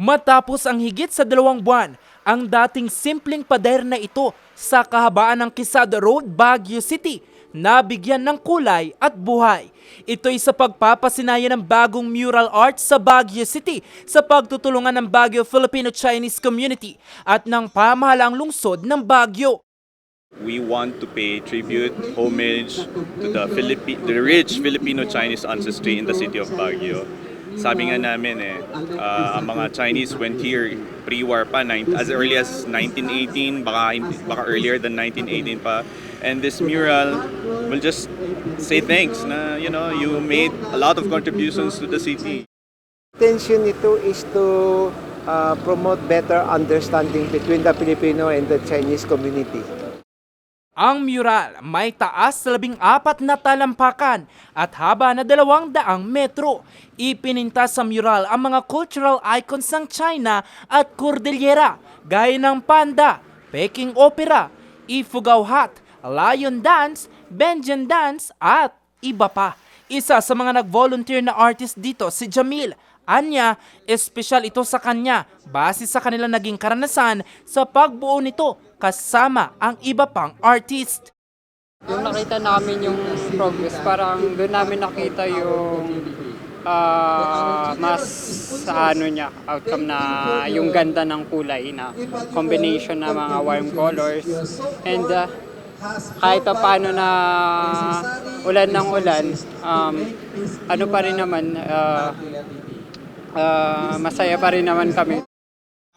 Matapos ang higit sa 2 buwan, ang dating simpleng pader na ito sa kahabaan ng Quesada Road, Baguio City, nabigyan ng kulay at buhay. Ito'y sa pagpapasinaya ng bagong mural art sa Baguio City sa pagtutulungan ng Baguio Filipino-Chinese Community at ng pamahalaang lungsod ng Baguio. We want to pay tribute, homage to the rich Filipino-Chinese ancestry in the city of Baguio. Sabi nga namin ang mga Chinese went here pre-war pa, as early as 1918, baka earlier than 1918 pa. And this mural will just say thanks na, you made a lot of contributions to the city. Intention nito is to promote better understanding between the Filipino and the Chinese community. Ang mural may taas sa 14 na talampakan at haba na 200 metro. Ipininta sa mural ang mga cultural icons ng China at Cordillera gaya ng panda, Peking Opera, Ifugao Hat, Lion Dance, Benjan Dance at iba pa. Isa sa mga nag-volunteer na artist dito si Jamil. Anya, espesyal ito sa kanya base sa kanilang naging karanasan sa pagbuo nito kasama ang iba pang artist. Yung nakita namin yung progress, parang doon namin nakita yung mas sa outcome na yung ganda ng kulay na combination ng mga warm colors. And kahit pa paano na ulan ng ulan, pa rin naman, masaya pa rin naman kami.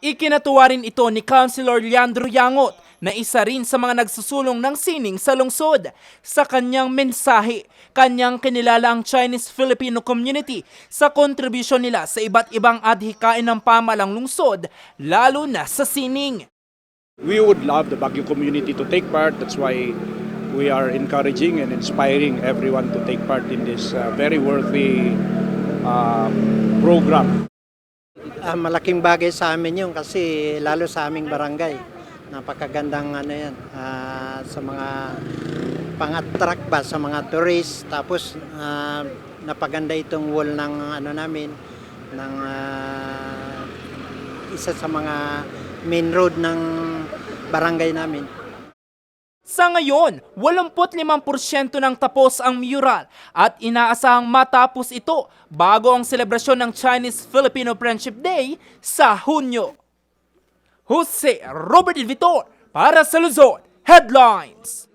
Ikinatuwa rin ito ni Councilor Leandro Yangot na isa rin sa mga nagsusulong ng sining sa lungsod. Sa kanyang mensahe, kanyang kinilala ang Chinese-Filipino community sa kontribusyon nila sa iba't ibang adhikain ng pamahalang lungsod, lalo na sa sining. We would love the Baguio community to take part. That's why we are encouraging and inspiring everyone to take part in this very worthy program. Malaking bagay sa amin yun kasi lalo sa aming barangay. Napakagandang yan, sa mga pang-attract ba sa mga tourists. Tapos napaganda itong wall ng namin ng isa sa mga main road ng barangay namin. Sa ngayon, 85% ng tapos ang mural at inaasahang matapos ito bago ang selebrasyon ng Chinese-Filipino Friendship Day sa Hunyo. Jose Robert Vitor para sa Luzon Headlines.